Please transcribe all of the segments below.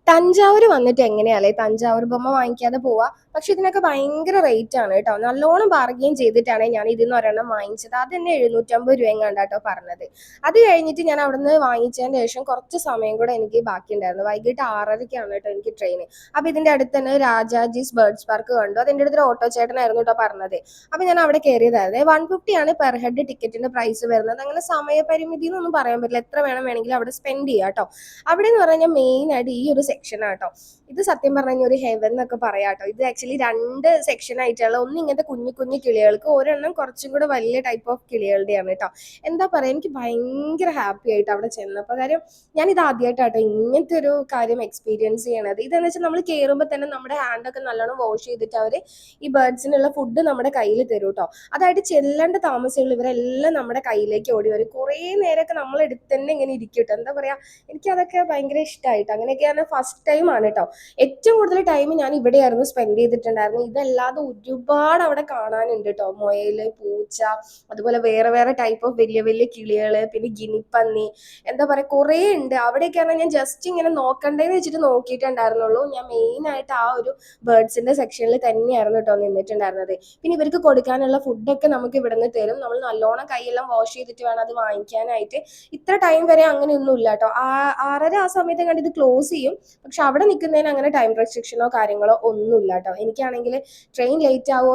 തഞ്ചാവൂർ വന്നിട്ട് എങ്ങനെയാല്ലേ തഞ്ചാവൂർ ബൊമ്മ വാങ്ങിക്കാതെ പോവാ. പക്ഷെ ഇതിനൊക്കെ ഭയങ്കര റേറ്റ് ആണ് കേട്ടോ. നല്ലോണം ബാർഗെയിൻ ചെയ്തിട്ടാണ് ഞാൻ ഇതിന്ന് ഒരെണ്ണം വാങ്ങിച്ചത്. അത് തന്നെ 750 രൂപയും കണ്ടാട്ടോ പറഞ്ഞത്. അത് കഴിഞ്ഞിട്ട് ഞാൻ അവിടുന്ന് വാങ്ങിച്ചതിന് ശേഷം കുറച്ച് സമയം കൂടെ എനിക്ക് ബാക്കി ഉണ്ടായിരുന്നു. വൈകിട്ട് 6:30ക്കാണ് കേട്ടോ എനിക്ക് ട്രെയിൻ. അപ്പൊ ഇതിന്റെ അടുത്ത് തന്നെ രാജാജീസ് ബേർഡ്സ് പാർക്ക് കണ്ടു. അതെന്റെ അടുത്തൊരു ഓട്ടോ ചേട്ടനായിരുന്നു കേട്ടോ പറഞ്ഞത്. അപ്പൊ ഞാൻ അവിടെ കയറിയതായിരുന്നു. 150 ആണ് പെർ ഹെഡ് ടിക്കറ്റിന്റെ പ്രൈസ് വരുന്നത്. അങ്ങനെ സമയപരിമിതി എന്നൊന്നും പറയാൻ പറ്റില്ല, എത്ര വേണമെങ്കിലും അവിടെ സ്പെൻഡ് ചെയ്യാം കേട്ടോ. അവിടെ എന്ന് പറഞ്ഞാൽ മെയിൻ ആയിട്ട് ഈ ഒരു സെക്ഷൻ ആട്ടോ. ഇത് സത്യം പറഞ്ഞു കഴിഞ്ഞാൽ ഒരു ഹെവൻ എന്നൊക്കെ പറയാട്ടോ. ഇത് ആക്ച്വലി 2 സെക്ഷൻ ആയിട്ടുള്ള, ഒന്ന് ഇങ്ങനത്തെ കുഞ്ഞു കുഞ്ഞു കിളികൾക്ക്, ഒരെണ്ണം കുറച്ചും കൂടെ വലിയ ടൈപ്പ് ഓഫ് കിളികളുടെയാണ് കേട്ടോ. എന്താ പറയാ, എനിക്ക് ഭയങ്കര ഹാപ്പി ആയിട്ട് അവിടെ ചെന്നപ്പോൾ. കാര്യം ഞാൻ ഇത് ആദ്യമായിട്ടാട്ടോ ഇങ്ങനത്തെ ഒരു കാര്യം എക്സ്പീരിയൻസ് ചെയ്യണത്. ഇതെന്ന് വെച്ചാൽ നമ്മൾ കയറുമ്പോൾ തന്നെ നമ്മുടെ ഹാൻഡൊക്കെ നല്ലോണം വാഷ് ചെയ്തിട്ട് അവർ ഈ ബേർഡ്സിനുള്ള ഫുഡ് നമ്മുടെ കയ്യിൽ തരും കേട്ടോ. അതായിട്ട് ചെല്ലേണ്ട താമസമുള്ള ഇവരെല്ലാം നമ്മുടെ കയ്യിലേക്ക് ഓടി വരും. കുറേ നേരമൊക്കെ നമ്മൾ എടുത്ത് തന്നെ ഇങ്ങനെ ഇരിക്കും കേട്ടോ. എന്താ പറയാ, എനിക്ക് അതൊക്കെ ഭയങ്കര ഇഷ്ടമായിട്ട്. അങ്ങനെയൊക്കെയാണ് ഫസ്റ്റ് ടൈം ആണ് കേട്ടോ. ഏറ്റവും കൂടുതൽ ടൈം ഞാൻ ഇവിടെയായിരുന്നു സ്പെൻഡ് ചെയ്തിട്ടുണ്ടായിരുന്നു. ഇതല്ലാതെ ഒരുപാട് അവിടെ കാണാനുണ്ട് കേട്ടോ. മുയല്, പൂച്ച, അതുപോലെ വേറെ വേറെ ടൈപ്പ് ഓഫ് വലിയ വലിയ കിളികള്, പിന്നെ ഗിനിപ്പന്നി, എന്താ പറയാ, കുറേ ഉണ്ട്. അവിടെയൊക്കെയാണ് ഞാൻ ജസ്റ്റ് ഇങ്ങനെ നോക്കണ്ടേന്ന് വെച്ചിട്ട് നോക്കിയിട്ടുണ്ടായിരുന്നുള്ളൂ. ഞാൻ മെയിൻ ആയിട്ട് ആ ഒരു ബേർഡ്സിന്റെ സെക്ഷനിൽ തന്നെയായിരുന്നു കേട്ടോ നിന്നിട്ടുണ്ടായിരുന്നത്. പിന്നെ ഇവർക്ക് കൊടുക്കാനുള്ള ഫുഡൊക്കെ നമുക്ക് ഇവിടെ നിന്ന് തരും. നമ്മൾ നല്ലോണം കൈയെല്ലാം വാഷ് ചെയ്തിട്ട് വേണം അത് വാങ്ങിക്കാനായിട്ട്. ഇത്ര ടൈം വരെ അങ്ങനെയൊന്നും ഇല്ല കേട്ടോ. 6:30 ആ സമയത്ത് കണ്ട് ഇത് ക്ലോസ് ചെയ്യും. പക്ഷെ അവിടെ നിൽക്കുന്നതിന് അങ്ങനെ ടൈം റെസ്ട്രിക്ഷനോ കാര്യങ്ങളോ ഒന്നുമില്ല കേട്ടോ. എനിക്കാണെങ്കിൽ ട്രെയിൻ ലേറ്റ് ആവോ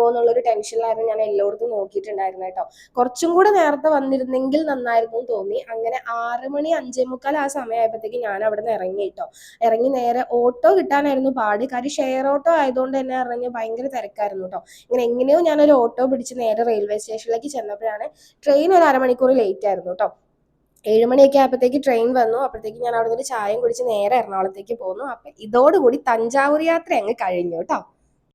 എന്നുള്ളൊരു ടെൻഷനിലായിരുന്നു ഞാൻ എല്ലായിടത്തും നോക്കിയിട്ടുണ്ടായിരുന്നു കേട്ടോ. കുറച്ചും കൂടെ നേരത്തെ വന്നിരുന്നെങ്കിൽ നന്നായിരുന്നു എന്ന് തോന്നി. അങ്ങനെ 6 മണി 5:45 ആ സമയമായപ്പോഴത്തേക്ക് ഞാൻ അവിടെ നിന്ന് ഇറങ്ങി കേട്ടോ. ഇറങ്ങി നേരെ ഓട്ടോ കിട്ടാനായിരുന്നു പാട്. കാര്യം ഷെയർ ഓട്ടോ ആയതുകൊണ്ട് തന്നെ ഇറങ്ങി ഭയങ്കര തിരക്കായിരുന്നു കേട്ടോ. ഇങ്ങനെ എങ്ങനെയോ ഞാനൊരു ഓട്ടോ പിടിച്ച് നേരെ റെയിൽവേ സ്റ്റേഷനിലേക്ക് ചെന്നപ്പോഴാണ് ട്രെയിൻ ഒരു അരമണിക്കൂർ ലേറ്റ് ആയിരുന്നു കേട്ടോ. 7 മണിയൊക്കെ ആയപ്പോഴത്തേക്ക് ട്രെയിൻ വന്നു. അപ്പോഴത്തേക്ക് ഞാൻ അവിടെ നിന്ന് ചായയും കുടിച്ച് നേരെ എറണാകുളത്തേക്ക് പോന്നു. അപ്പൊ ഇതോടുകൂടി തഞ്ചാവൂർ യാത്ര അങ്ങ് കഴിഞ്ഞു കേട്ടോ.